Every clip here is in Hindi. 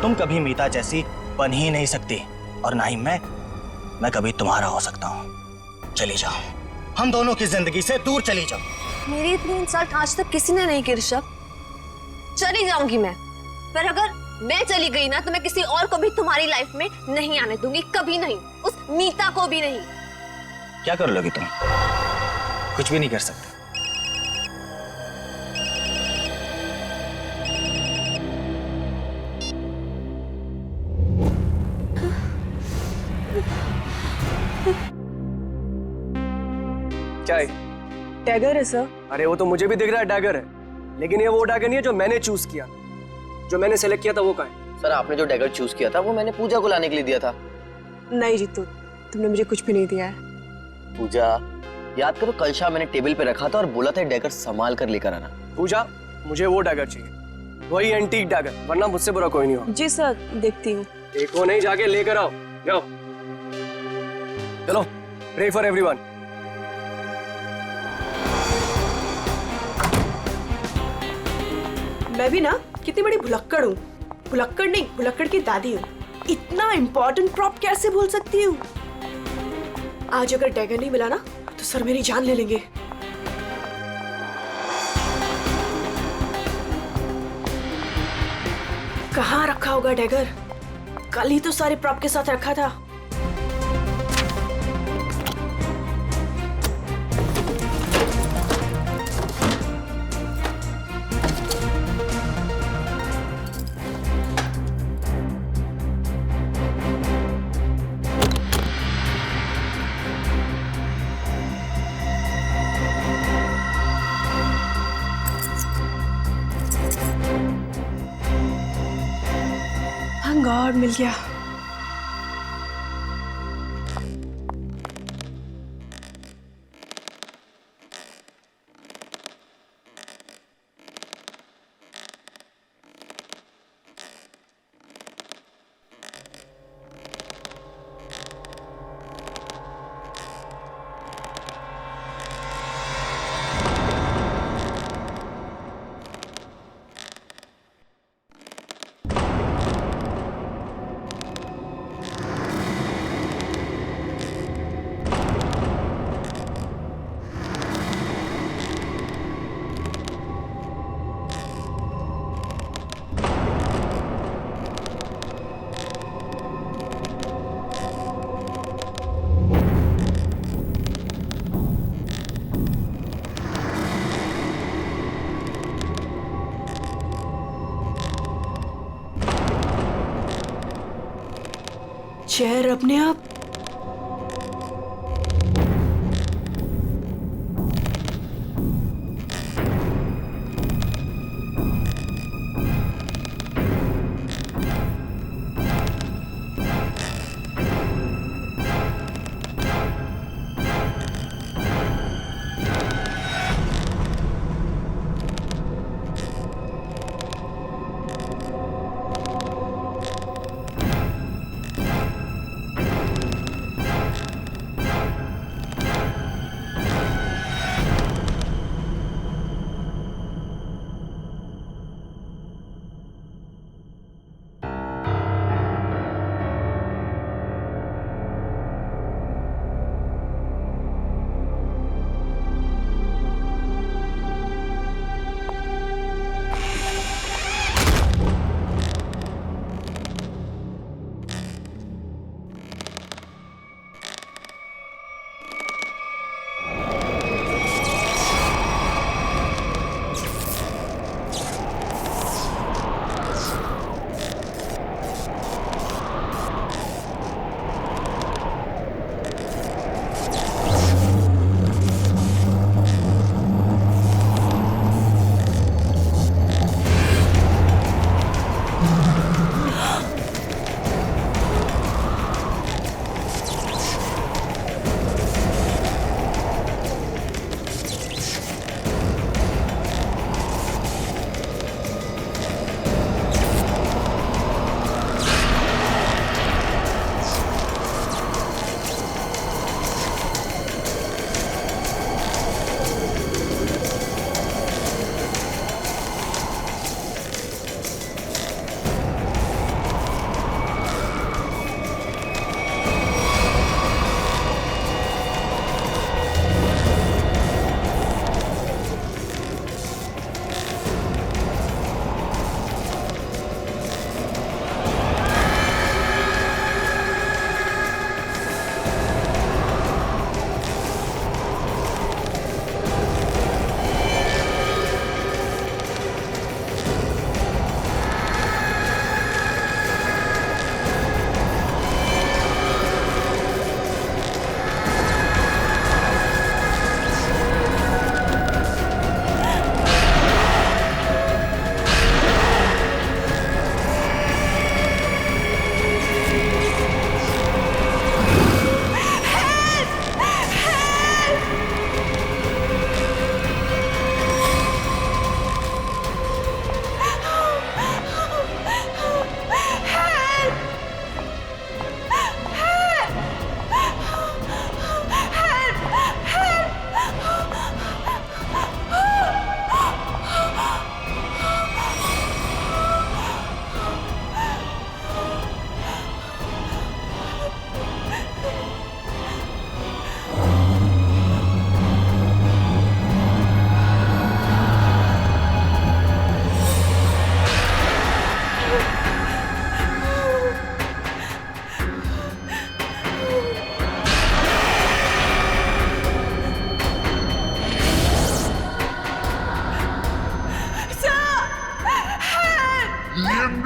तुम कभी मीता जैसी बन ही नहीं सकती और ना ही मैं कभी तुम्हारा हो सकता हूँ। चली जाओ, हम दोनों की जिंदगी से दूर चली जाओ। मेरी इतनी इंसल्ट आज तक किसी ने नहीं की ऋषभ। चली जाऊंगी मैं, पर अगर मैं चली गई ना तो मैं किसी और को भी तुम्हारी लाइफ में नहीं आने दूंगी, कभी नहीं, उस मीता को भी नहीं। क्या कर लोगी तुम? कुछ भी नहीं कर सकते। चाय डैगर है सर। अरे वो तो मुझे भी दिख रहा है डैगर है, लेकिन ये वो डैगर नहीं है जो मैंने चूज किया। जो मैंने सेलेक्ट किया था वो कहाँ है? सर आपने जो डैगर चूज किया था वो मैंने पूजा को लाने के लिए दिया था। नहीं जीतू, तुमने मुझे कुछ भी नहीं दिया है। पूजा, याद करो कल शाम मैंने टेबल पे रखा था और बोला था डैगर संभाल कर लेकर आना। पूजा, मुझे वो डैगर चाहिए, वही एंटीक डैगर, वरना मुझसे बुरा कोई नहीं हो। जी सर, देखती हूँ। देखो नहीं, जाके लेकर आओ, जाओ। चलो, प्रे फॉर एवरीवन। मैं भी ना कितनी बड़ी भुलक्कड़ हूँ। भुलक्कड़ नहीं, भुलक्कड़ की दादी हूँ। इतना इम्पोर्टेंट प्रॉप कैसे भूल सकती हूँ? आज अगर डैगर नहीं मिला ना तो सर मेरी जान ले लेंगे। कहाँ रखा होगा डैगर? कल ही तो सारे प्रॉप के साथ रखा था। थैंक गॉड मिल गया। चेयर अपने आप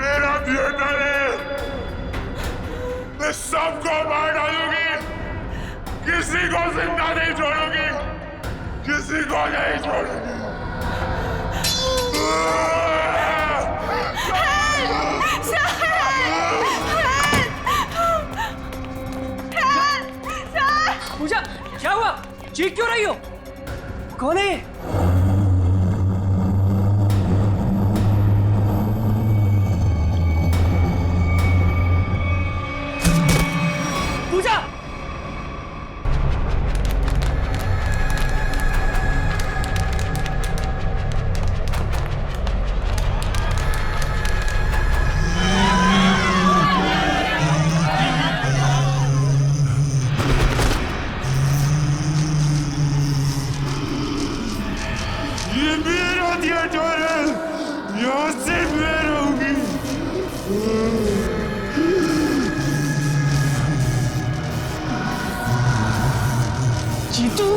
मेरा थिएटर है, मैं सबको मार डालूंगी, किसी को जिंदा नहीं छोड़ूंगी, किसी को नहीं छोड़ूंगी। पूजा, क्या हुआ? चीख क्यों रही हो? कौन है ये? पूजा! ये मेरा थिएटर है, यहाँ से मैं रहूंगी। जीतू!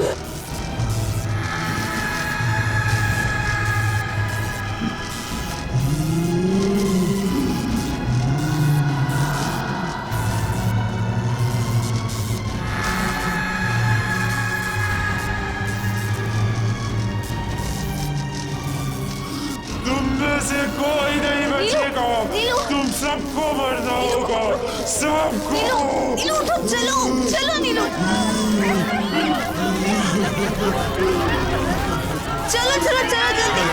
तुम में से कोई नहीं बचेगा, नीलू! तुम सबको मरना होगा, सबको। नीलू उठो, चलो चलो नीलू, चलो चलो चलो जल्दी।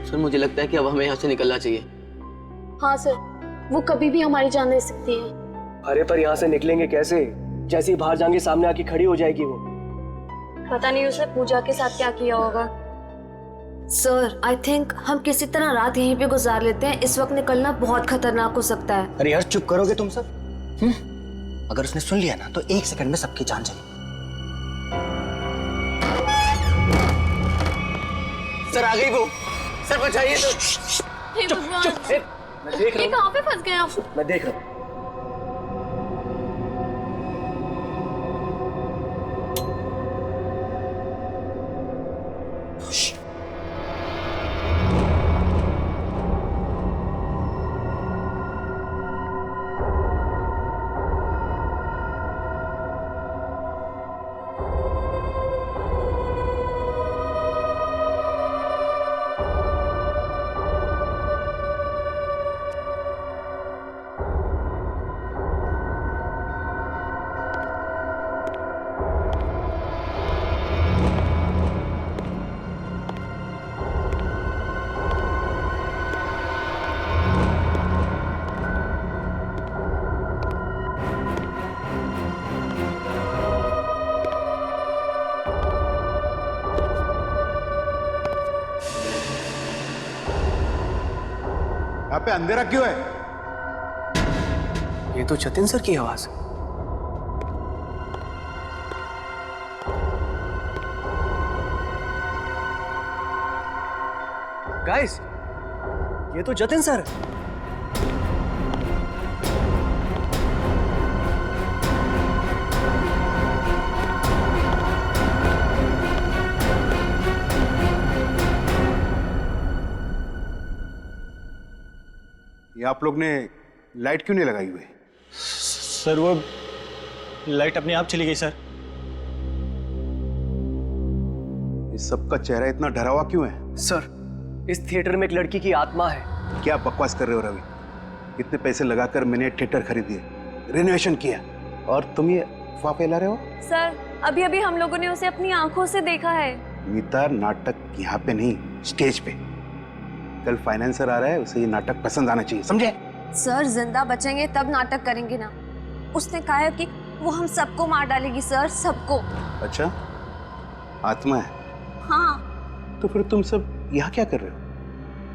सर मुझे लगता है कि अब हमें यहाँ से निकलना चाहिए। हाँ सर, वो कभी भी हमारी जान ले सकती है। अरे पर यहाँ से निकलेंगे कैसे? जैसे ही बाहर जाएंगे सामने आके खड़ी हो जाएगी वो। पता नहीं उसने पूजा के साथ क्या किया होगा। सर आई थिंक हम किसी तरह रात यहीं पे गुजार लेते हैं, इस वक्त निकलना बहुत खतरनाक हो सकता है। अरे यार चुप करोगे तुम सब? अगर उसने सुन लिया ना तो 1 सेकंड में सबकी जान चली। सर आ गई वो, सर बचाइए सर। हे भगवान, मैं देख रहा ये हूँ, कहाँ पे फंस गए आप? मैं देख रहा हूँ। यहाँ पे अंधेरा क्यों है? ये तो जतिन सर की आवाज है। गाइस, ये तो जतिन सर है। ये आप लोग ने लाइट क्यों नहीं लगाई हुई? सर वो लाइट अपने आप चली गई सर। इस सबका चेहरा इतना डरा हुआ क्यों है? सर, इस थिएटर में एक लड़की की आत्मा है। क्या बकवास कर रहे हो रवि? कितने पैसे लगाकर मैंने थिएटर खरीदी, रेनोवेशन किया, और तुम ये अफवाह फैला रहे हो? सर, अभी अभी हम लोगों ने उसे अपनी आंखों से देखा है। गीता, नाटक यहाँ पे नहीं, स्टेज पे। कल फाइनेंसर आ रहा है, उसे ये नाटक पसंद आना चाहिए, समझे? सर जिंदा बचेंगे तब नाटक करेंगे ना। उसने कहा है कि वो हम सबको मार डालेगी सर, सबको। अच्छा, आत्मा है? हाँ। तो फिर तुम सब यहाँ क्या कर रहे हो?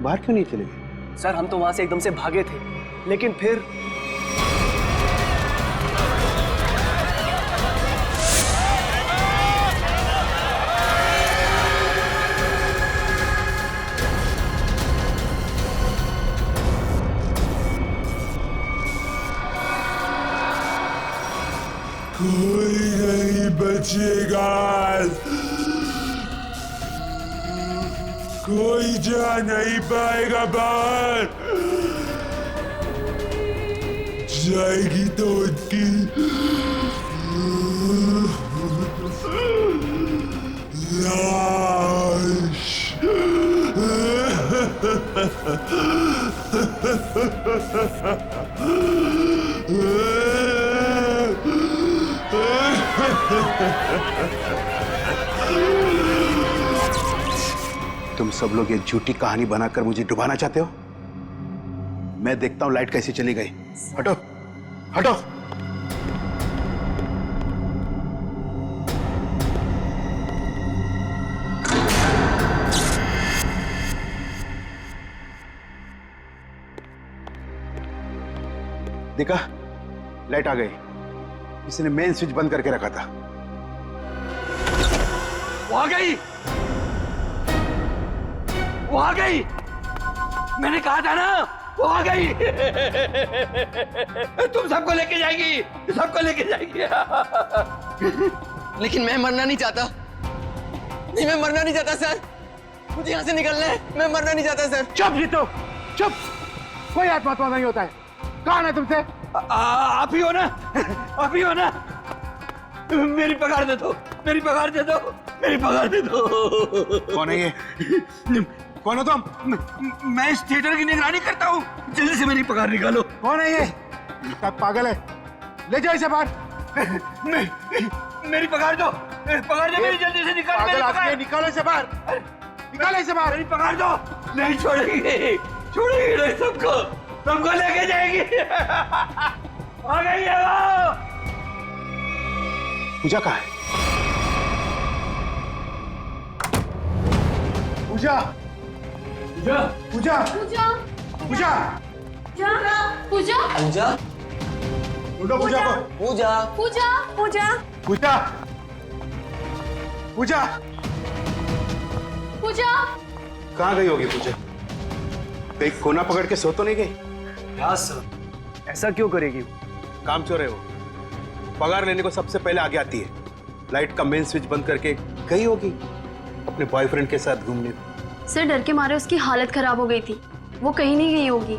बाहर क्यों नहीं चले गए? सर हम तो वहां से एकदम से भागे थे, लेकिन फिर कोई नहीं बचेगा, कोई जा नहीं पाएगा बाहर। जाएगी तो उनकी लाश। तुम सब लोग ये झूठी कहानी बनाकर मुझे डुबाना चाहते हो? मैं देखता हूं लाइट कैसी चली गई। हटो, हटो। देखा, लाइट आ गई। इसने मेन स्विच बंद करके रखा था। वो आ गई, वो आ गई। मैंने कहा था ना, वो आ गई। तुम सबको लेके जाएगी, सबको लेके जाएगी। लेकिन मैं मरना नहीं चाहता। नहीं, मैं मरना नहीं चाहता सर। मुझे यहाँ से निकलना है। मैं मरना नहीं चाहता सर। चुप जीतो, चुप। कोई आत्मा नहीं होता है। कौन है तुमसे? आप ही हो ना, आप ही हो ना। मेरी पगार दे दो, मेरी पगार दे दो, मेरी पगार दे दो। कौन है ये? कौन हो तुम? मैं इस थिएटर की निगरानी करता हूँ। जल्दी से मेरी पगार निकालो। कौन है ये? पागल है, ले जाओ इसे बाहर। मेरी पगार दो, पगार दो मेरी, जल्दी से निकालो। पागल आदमी, निकालो इसे बाहर, निकालो इसे बाहर। मेरी पगार दो। नहीं छोड़ेगी, छोड़ेगी नहीं। सबको, सबको लेके जाएगी। आ गई है वो। पूजा कहाँ है? पूजा, पूजा, पूजा, पूजा पूजा, पूजा पूजा, ढूंढो पूजा को। पूजा, पूजा पूजा पूजा, पूजा, पूजा कहाँ गई होगी पूजा? कहीं कोना पकड़ के सो तो नहीं गई? यस सर, ऐसा क्यों करेगी? काम चोर है वो। पगार लेने को सबसे पहले आगे आती है। लाइट का मेन स्विच बंद करके गई होगी अपने बॉयफ्रेंड के साथ घूमने। सर डर के मारे उसकी हालत खराब हो गई थी, वो कहीं नहीं गई होगी।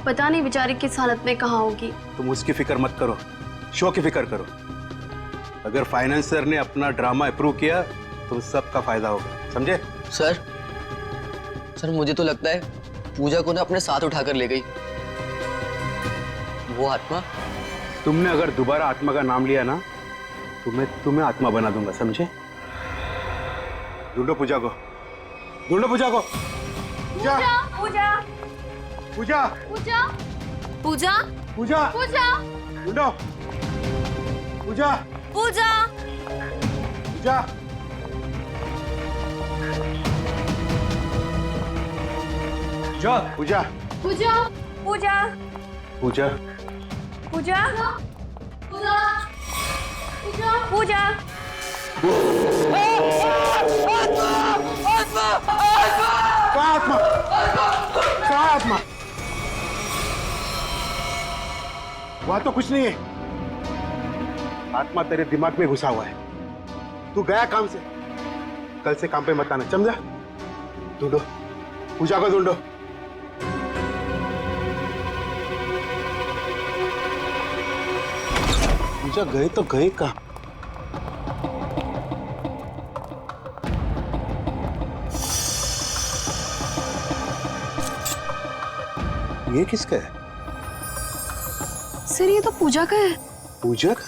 पता नहीं बेचारी किस हालत में कहाँ होगी। तुम उसकी फिक्र मत करो, शो की फिक्र करो। अगर फाइनेंसर ने अपना ड्रामा अप्रूव किया तो सबका फायदा होगा, समझे? सर, सर मुझे तो लगता है पूजा को ना अपने साथ उठाकर ले गई वो आत्मा। तुमने अगर दोबारा आत्मा का नाम लिया ना तो मैं तुम्हें आत्मा बना दूंगा, समझे? ढूंढो पूजा को, ढूंढो पूजा को। पूजा, पूजा पूजा, पूजा पूजा पूजा, पूजा ढूंढो पूजा, पूजा पूजा। पूजा, पूजा पूजा पूजा, पूजा पूजा पूजा कहाँ आत्मा? कहाँ आत्मा? वहां तो कुछ नहीं है। आत्मा तेरे दिमाग में घुसा हुआ है। तू गया काम से, कल से काम पे मत आना, समझा? ढूंढो पूजा को, ढूंढो। पूजा गए तो गए कहाँ? ये किसका है? सर ये तो पूजा का है। पूजा का?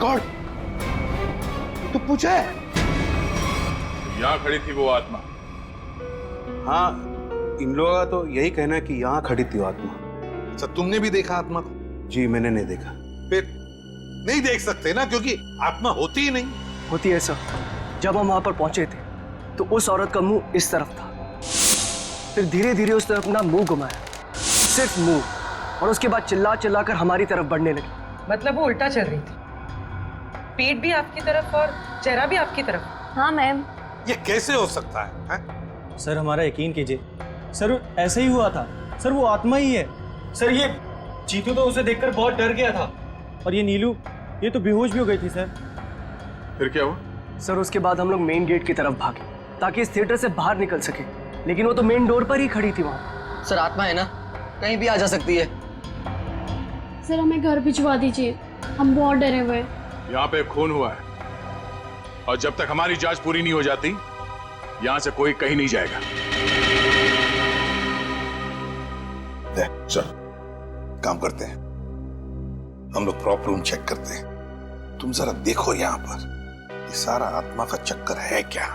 गॉड, तो पूछा है। यहाँ खड़ी थी वो आत्मा। हाँ, इन लोगों का तो यही कहना है कि यहाँ खड़ी थी वो आत्मा। अच्छा, तुमने भी देखा आत्मा को? जी मैंने नहीं देखा। फिर नहीं देख सकते ना, क्योंकि आत्मा होती ही नहीं। होती है सर। जब हम वहां पर पहुंचे थे तो उस औरत का मुंह इस तरफ था, फिर धीरे धीरे उसने अपना मुंह घुमाया, सिर्फ मुंह, और उसके बाद चिल्ला चिल्ला कर हमारी तरफ बढ़ने लगी। मतलब वो उल्टा चल रही थी, पेट भी आपकी तरफ और चेहरा भी आपकी तरफ। हाँ मैम। ये कैसे हो सकता है? सर हमारा यकीन कीजिए, सर ऐसे ही हुआ था। सर वो आत्मा ही है। सर ये चीतू तो उसे देखकर बहुत डर गया था, और ये नीलू ये तो बेहोश भी हो गई थी सर। फिर क्या हुआ? सर उसके बाद हम लोग मेन गेट की तरफ भागे ताकि इस थिएटर से बाहर निकल सके, लेकिन वो तो मेन डोर पर ही खड़ी थी वहां। सर आत्मा है ना, कहीं भी आ जा सकती है। सर हमें घर भिजवा दीजिए, हम बहुत डरे हुए हैं। यहाँ पे खून हुआ है, और जब तक हमारी जांच पूरी नहीं हो जाती यहाँ से कोई कहीं नहीं जाएगा। चल काम करते हैं, हम लोग प्रॉपर रूम चेक करते हैं। तुम जरा देखो यहाँ पर ये सारा आत्मा का चक्कर है क्या।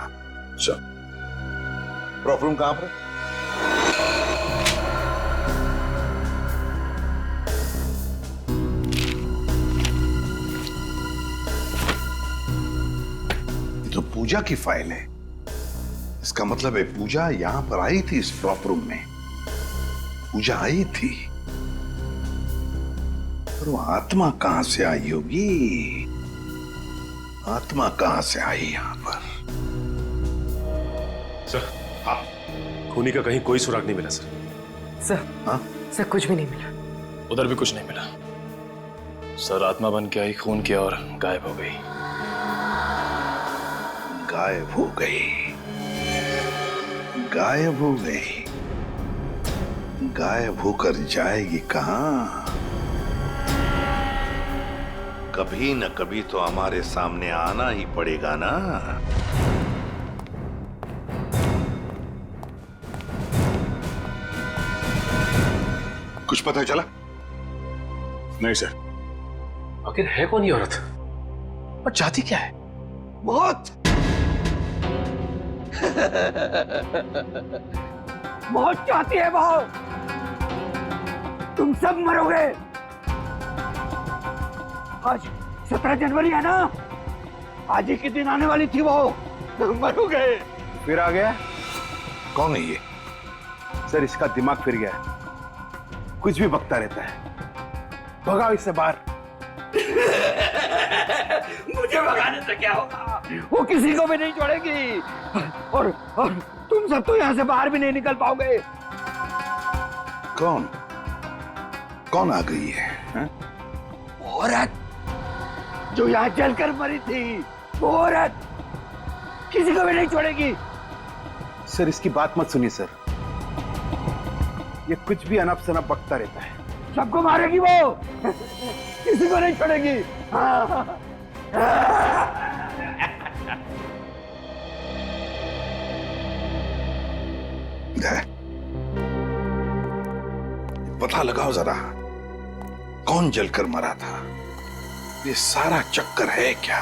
चल, प्रॉपर रूम कहां पर है? ये तो पूजा की फाइल है। इसका मतलब है पूजा यहां पर आई थी, इस प्रॉपर रूम में पूजा आई थी। पर वो आत्मा कहां से आई होगी? आत्मा कहां से आई यहां पर? सर, हाँ, खूनी का कहीं कोई सुराग नहीं मिला सर। सर, हाँ? सर कुछ भी नहीं मिला। उधर भी कुछ नहीं मिला सर। आत्मा बन के आई, खून किया और गायब हो गई। गायब हो गई, गायब हो गई। गायब होकर जाएगी कहां? कभी न कभी तो हमारे सामने आना ही पड़ेगा ना। कुछ पता चला? नहीं सर। आखिर है कौन ये औरत और चाहती क्या है? बहुत बहुत चाहती है वो। तुम सब मरोगे। आज 17 जनवरी है ना, आज ही के दिन आने वाली थी वो। मरोगे। फिर आ गया। कौन है ये? सर इसका दिमाग फिर गया है, कुछ भी बकता रहता है। भगाओ इससे बाहर। मुझे भगाने से क्या होगा? वो किसी को भी नहीं छोड़ेगी, और तुम सब तो यहाँ से बाहर भी नहीं निकल पाओगे। कौन कौन आ गई है? औरत जो यहाँ जलकर मरी थी, वो औरत किसी को भी नहीं छोड़ेगी। सर इसकी बात मत सुनिए सर, ये कुछ भी अनप शनप बकता रहता है। सबको मारेगी वो, किसी को नहीं छोड़ेगी। हाँ। पता लगाओ जरा कौन जलकर मरा था। ये सारा चक्कर है क्या?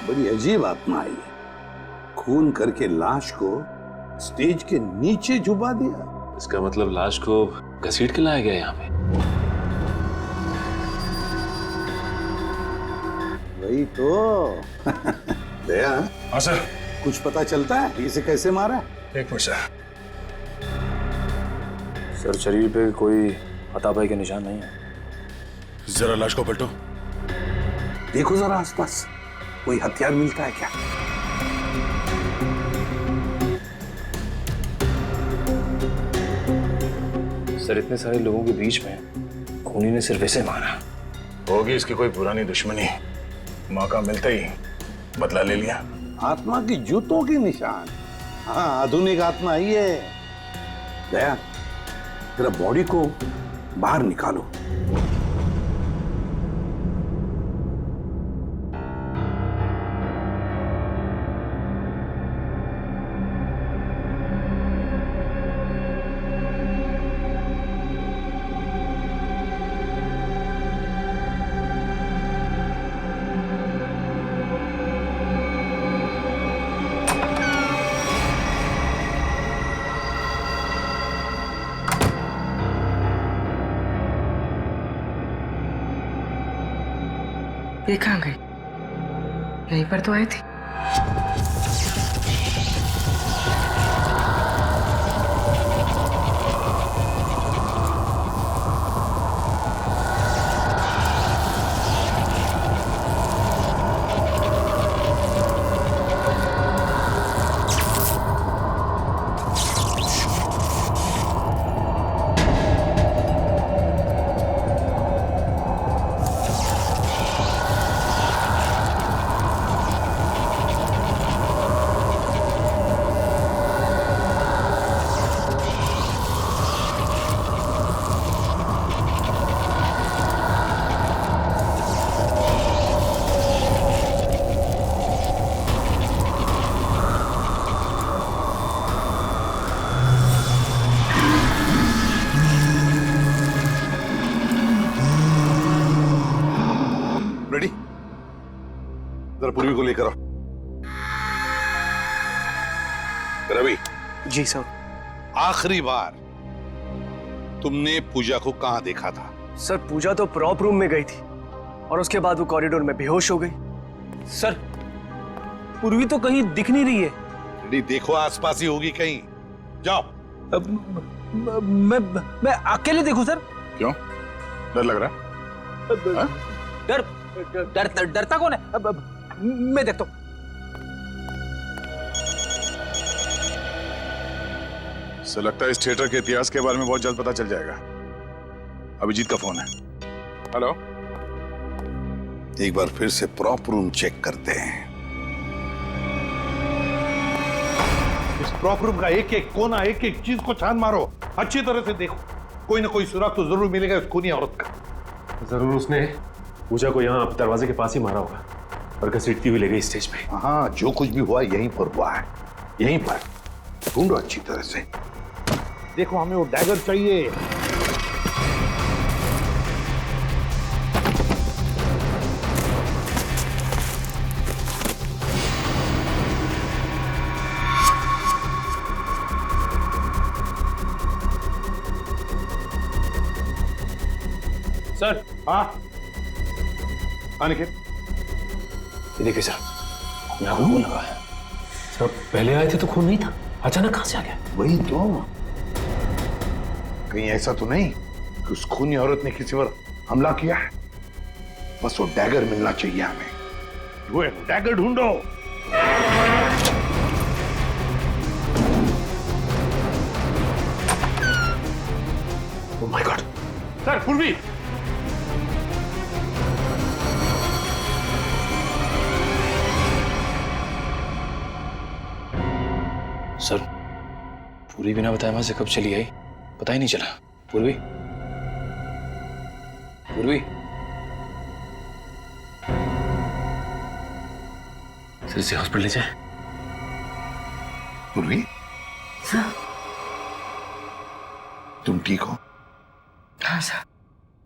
बड़ी अजीब आत्मा आई है। खून करके लाश को स्टेज के नीचे छुपा दिया। इसका मतलब लाश को घसीट के लाया गया यहाँ पे। वही तो। दया। हाँ सर। कुछ पता चलता है इसे कैसे मारा? एक मिनट सर, शरीर पे कोई हथापाई के निशान नहीं है। जरा लाश को पलटो। देखो जरा आसपास, कोई हथियार मिलता है क्या? सर इतने सारे लोगों के बीच में खूनी ने सिर्फ ऐसे मारा। होगी इसकी कोई पुरानी दुश्मनी। मौका मिलते ही बदला ले लिया। आत्मा की जूतों के निशान। हाँ, आधुनिक आत्मा ही है। दया, जरा बॉडी को बाहर निकालो। ये कहाँ गई? यहीं पर तो आई थी। रेडी? जरा पूर्वी को लेकर आओ। रवि। जी सर। आखिरी बार तुमने पूजा को कहां देखा था? सर पूजा तो प्रॉप रूम में गई थी और उसके बाद वो कॉरिडोर में बेहोश हो गई। सर पूर्वी तो कहीं दिख नहीं रही है। रेडी, देखो आसपास ही होगी कहीं। जाओ। मैं अकेले देखूं सर? क्यों? डर लग रहा है? डरता कौन है? मैं देखता हूं। सर लगता है इस थिएटर के इतिहास के बारे में बहुत जल्द पता चल जाएगा। अभिजीत का फोन है। हेलो। एक बार फिर से प्रॉप रूम चेक करते हैं। इस प्रॉप रूम का एक एक कोना, एक एक चीज को छान मारो, अच्छी तरह से देखो। कोई ना कोई सुराग तो जरूर मिलेगा उस खूनी औरत का। जरूर उसने पूजा को यहाँ दरवाजे के पास ही मारा होगा और घसीटती हुई ले गई स्टेज पे। हाँ, जो कुछ भी हुआ यहीं पर हुआ है। यहीं पर ढूंढो अच्छी तरह से। देखो, हमें वो डैगर चाहिए। सर। हाँ अनिकेत, ये देखिए सर, यहाँ खून लगा है। सर पहले आए थे तो खून नहीं था, अचानक कहां से आ गया? वही तो। कहीं ऐसा तो नहीं कि उस खूनी औरत ने किसी पर हमला किया है? बस वो डैगर मिलना चाहिए हमें। वो डैगर ढूंढो। Oh my God. सर पूर्वी। सर पूरी बिना बताए वहां से कब चली आई पता ही नहीं चला। पूर्वी, पूर्वी। सर इसे हॉस्पिटल ले जाए। पूर्वी, सर। तुम ठीक हो? हाँ सर।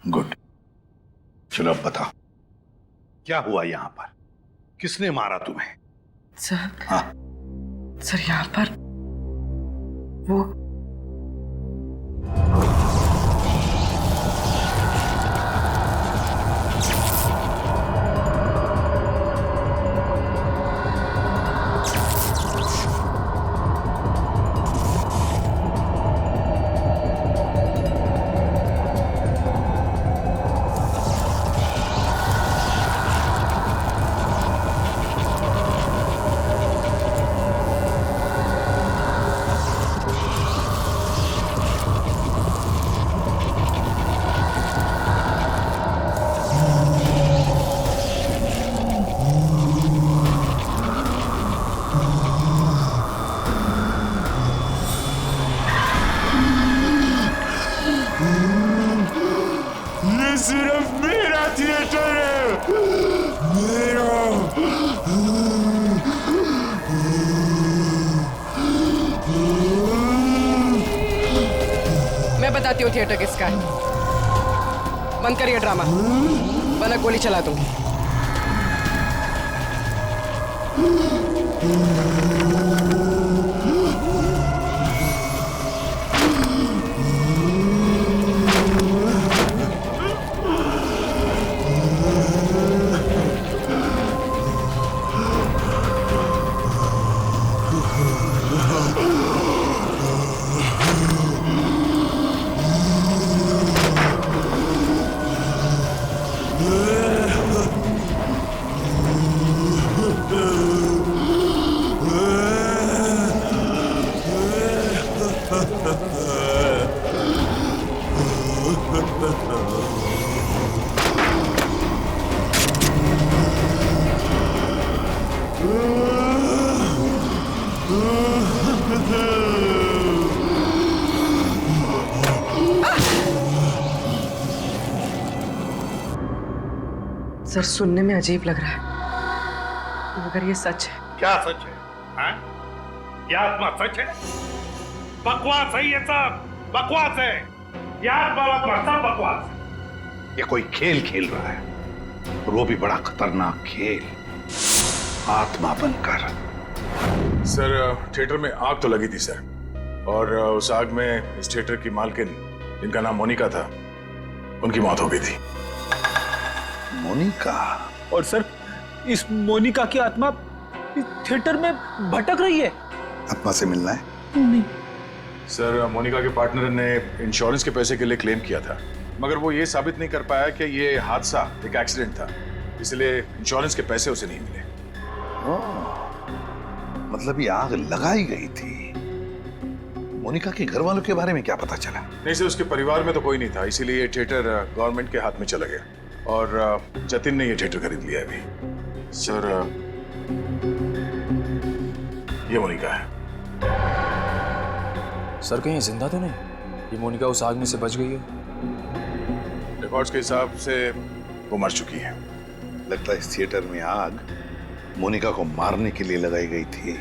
गुड। चलो अब बताओ क्या हुआ यहाँ पर? किसने मारा तुम्हें? सर, हाँ? सर यहाँ पर वो ये सिर्फ मेरा थिएटर है, मेरा। मैं बताती हूँ थिएटर किसका है। बंद करिए ड्रामा, वरना गोली चला दूंगी। सर सुनने में अजीब लग रहा है, मगर ये सच है। क्या सच है? हाँ? ये आत्मा सच है? बकवास है ये सब, बकवास है। ये आत्मा सब बकवास है। ये कोई खेल खेल रहा है, और वो भी बड़ा खतरनाक खेल, आत्मा बनकर। सर थिएटर में आग तो लगी थी सर, और उस आग में इस थिएटर की मालकिन जिनका नाम मोनिका था, उनकी मौत हो गई थी। मोनिका? और सर इस मोनिका की आत्मा इस थिएटर में भटक रही है। आत्मा से मिलना है? नहीं सर, मोनिका के पार्टनर ने इंश्योरेंस के पैसे के लिए क्लेम किया था, मगर वो ये साबित नहीं कर पाया कि ये हादसा एक एक्सीडेंट था, इसलिए इंश्योरेंस के पैसे उसे नहीं मिले। मतलब ये आग लगाई गई थी। मोनिका के घर वालों के बारे में क्या पता चला? नहीं सर, उसके परिवार में तो कोई नहीं था, इसीलिए ये थिएटर गवर्नमेंट के हाथ में चला गया, और जतिन ने ये थिएटर खरीद लिया अभी। सर ये मोनिका है। सर कहीं जिंदा तो नहीं? ये मोनिका उस आग में से बच गई है? रिकॉर्ड्स के हिसाब से वो मर चुकी है। लगता है इस थिएटर में आग मोनिका को मारने के लिए लगाई गई थी।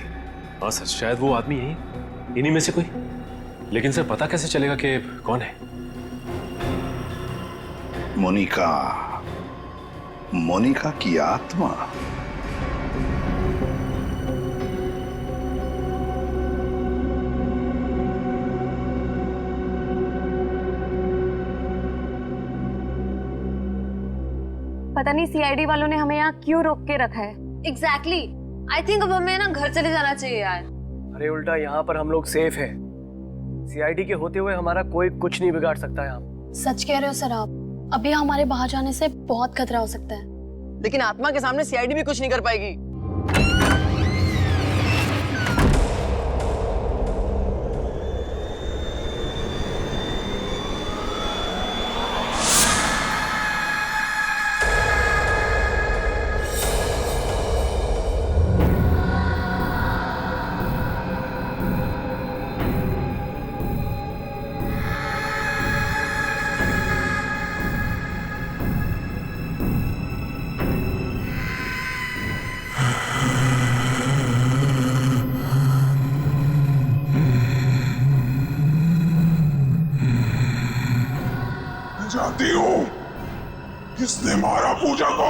हाँ सर, शायद वो आदमी यही, इन्हीं में से कोई। लेकिन सर पता कैसे चलेगा कि कौन है? मोनिका, मोनिका की आत्मा। पता नहीं सीआईडी वालों ने हमें यहाँ क्यों रोक के रखा है। एग्जैक्टली आई थिंक अब हमें ना घर चले जाना चाहिए यार। अरे उल्टा यहाँ पर हम लोग सेफ हैं। सीआईडी के होते हुए हमारा कोई कुछ नहीं बिगाड़ सकता यहाँ। सच कह रहे हो सर आप, अभी हमारे बाहर जाने से बहुत खतरा हो सकता है। लेकिन आत्मा के सामने सीआईडी भी कुछ नहीं कर पाएगी। जानती हूँ किसने मारा पूजा को।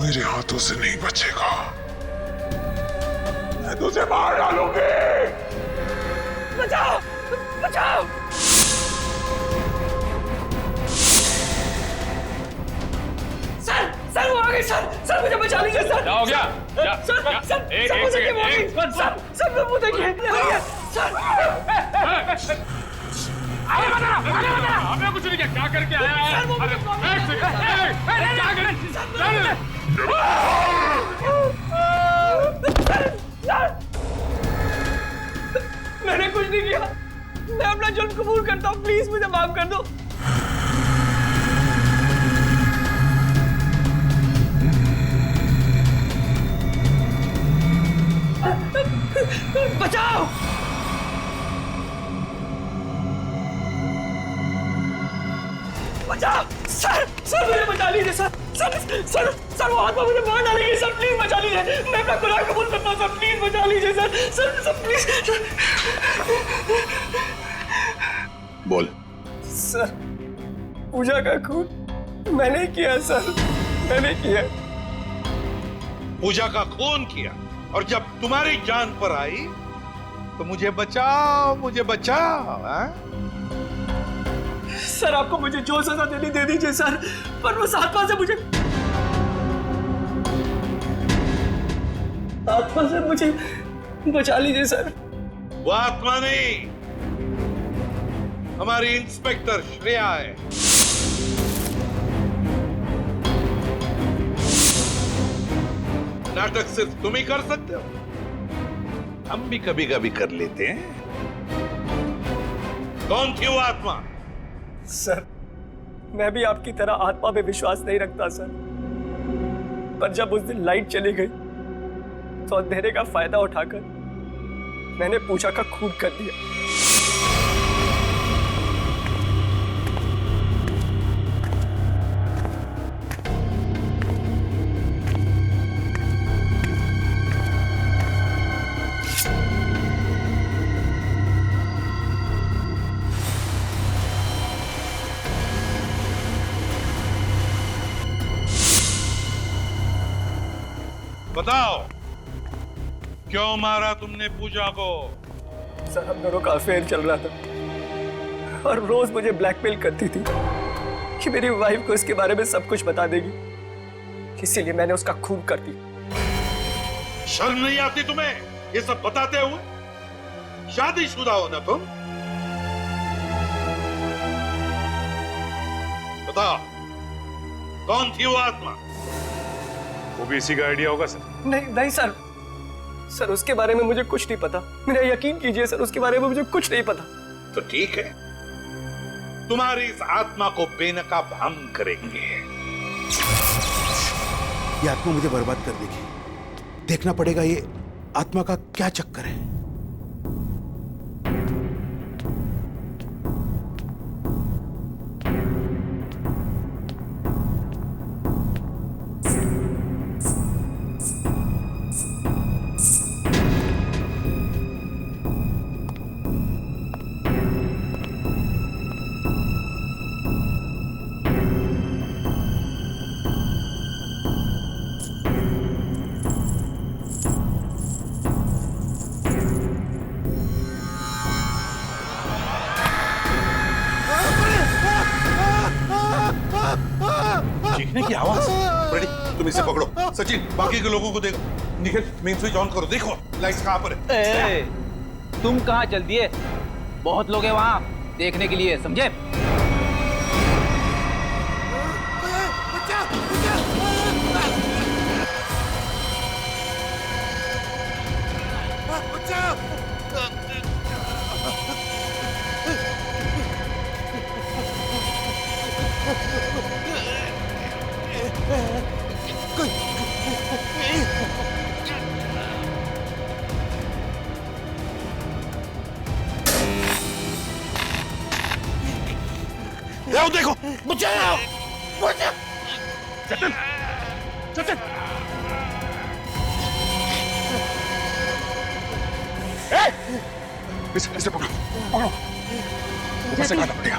मेरे हाथों से नहीं बचेगा। मैं तुझे मार डालूंगी। बचाओ बचाओ। सर वो आ गए सर मुझे बचा लीजिए सर। क्या हो गया? सर मुझे क्या हो गई? सर मुझे क्या सर? हमें कुछ नहीं किया। क्या करके आया है? क्या मैंने कुछ नहीं किया। मैं अपना जुर्म कबूल करता हूँ। प्लीज मुझे माफ कर दो। बचाओ। बचाओ सर मुझे बचा लीजिए सर वो आत्मा मुझे मार डालेगी सर। प्लीज बचा लीजिए। मैं अपना गुनाह कबूल करता हूँ सर। प्लीज बचा लीजिए सर प्लीज। बोल। सर पूजा का खून मैंने किया सर। मैंने किया। पूजा का खून किया और जब तुम्हारी जान पर आई तो मुझे बचाओ हाँ? सर आपको मुझे जो सजा देनी दे दीजिए सर, पर उस आत्मा से मुझे बचा लीजिए सर। वो आत्मा नहीं, हमारी इंस्पेक्टर श्रेया है। नाटक सिर्फ तुम ही कर सकते हो, हम भी कभी कभी कर लेते हैं। कौन थी वो आत्मा? सर मैं भी आपकी तरह आत्मा पे विश्वास नहीं रखता सर, पर जब उस दिन लाइट चली गई तो अंधेरे का फायदा उठाकर मैंने पूजा का खून कर दिया। बताओ क्यों मारा तुमने पूजा को? सर हम दोनों का अफेयर चल रहा था और रोज मुझे ब्लैकमेल करती थी कि मेरी वाइफ को इसके बारे में सब कुछ बता देगी, इसीलिए मैंने उसका खून कर दिया। शर्म नहीं आती तुम्हें ये सब बताते हुए? शादीशुदा हो ना तुम? बताओ कौन थी वो आत्मा? वो भी इसी का आइडिया होगा सर। नहीं सर उसके बारे में मुझे कुछ नहीं पता। मेरा यकीन कीजिए सर, उसके बारे में मुझे कुछ नहीं पता। तो ठीक है, तुम्हारी इस आत्मा को बेनकाब हम करेंगे। ये आत्मा मुझे बर्बाद कर देगी। देखना पड़ेगा ये आत्मा का क्या चक्कर है। चीखने की आवाज। रेडी, तुम इसे पकड़ो। सचिन बाकी के लोगों को देखो। निखिल मेन स्विच ऑन करो। देखो लाइट्स कहां पर है। तुम कहां चल दिए? बहुत लोग हैं वहां देखने के लिए, समझे? देखो बचाओ बचाओ। सचिन सचिन इसे पकड़ो पकड़ो, ऊपर से काटना पड़ेगा।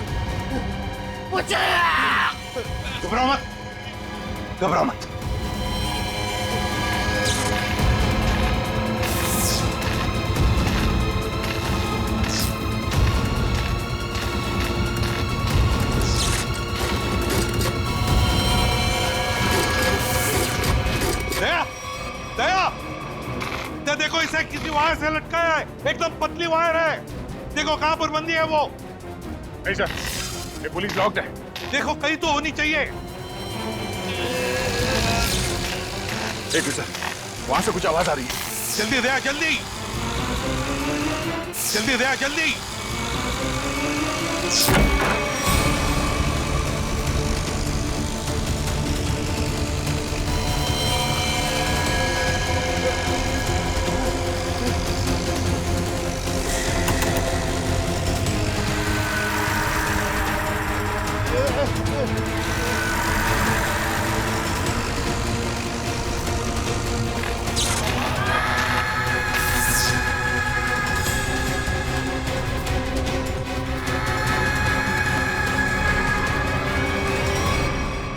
घबराओ मत घबराओ मत। दया, दया, दया देखो इसे किसी वायर से लटकाया है, एकदम पतली वायर है। देखो कहां पर बंदी है वो। नहीं सर, ये पुलिस लॉक्ड है। देखो कहीं तो होनी चाहिए। एक सर, वहां से कुछ आवाज आ रही है। जल्दी दया, जल्दी जल्दी दया, जल्दी।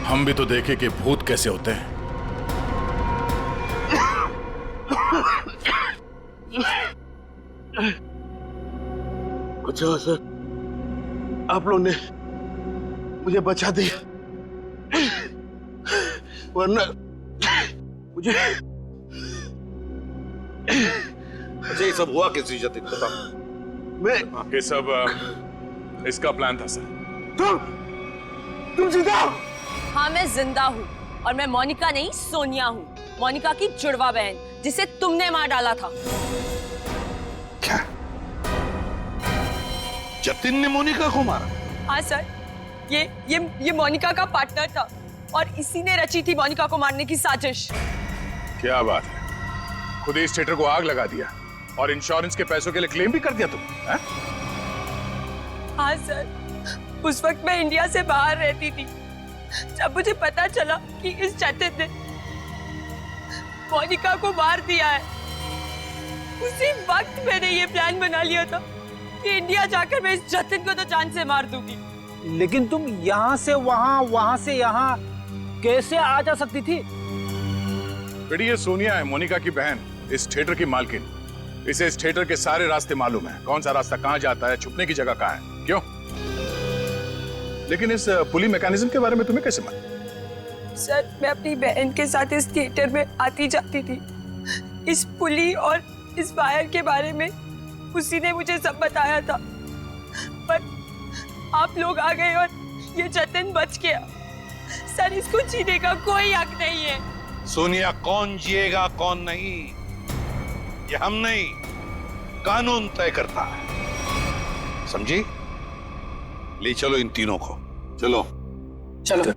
हम भी तो देखे कि भूत कैसे होते हैं। अच्छा सर, आप लोग ने मुझे बचा दिया, वरना मुझे। अच्छा ये सब हुआ किसी जतिन बता। मैं ये सब इसका प्लान था सर। तुम जिंदा हो? हाँ मैं जिंदा हूँ और मैं मोनिका नहीं सोनिया हूँ, मोनिका की जुड़वा बहन जिसे तुमने मार डाला था। क्या जतिन ने मोनिका को मारा? हाँ सर, ये मोनिका का पार्टनर था और इसी ने रची थी मोनिका को मारने की साजिश। क्या बात है, खुद ही इस थिएटर को आग लगा दिया और इंश्योरेंस के पैसों के लिए क्लेम भी कर दिया तुम, हैं? हाँ सर, उस वक्त मैं इंडिया से बाहर रहती थी। जब मुझे पता चला कि इस जतिन ने मोनिका को मार दिया है, उसी वक्त मैंने ये प्लान बना लिया था कि इंडिया जाकर मैं इस जतिन को तो जान से मार दूंगी। लेकिन तुम यहाँ से वहाँ, वहाँ से यहाँ कैसे आ जा सकती थी? बेटी ये सोनिया है, मोनिका की बहन, इस थिएटर की मालकिन। इसे इस थिएटर के सारे रास्ते मालूम है, कौन सा रास्ता कहाँ जाता है, छुपने की जगह कहाँ है। क्यों? लेकिन इस पुली मैकेनिज्म के बारे में तुम्हें कैसे मालूम? सर मैं अपनी बहन के साथ इस थिएटर में आती जाती थी। इस पुली और इस वायर के बारे में उसी ने मुझे सब बताया था, पर आप लोग आ गए और ये जतिन बच गया। सर इसको जीने का कोई हक नहीं है। सोनिया, कौन जिएगा कौन नहीं ये हम नहीं, कानून तय करता है, समझी? ले चलो इन तीनों को, चलो चलो।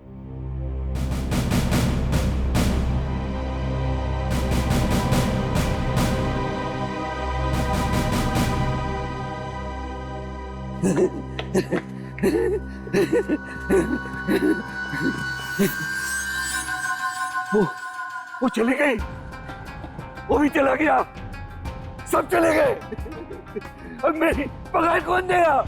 वो चले गए, वो भी चला गया, सब चले गए। अब मेरी पगार कौन देगा?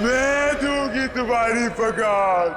मैं दूंगी तुम्हारी पगार।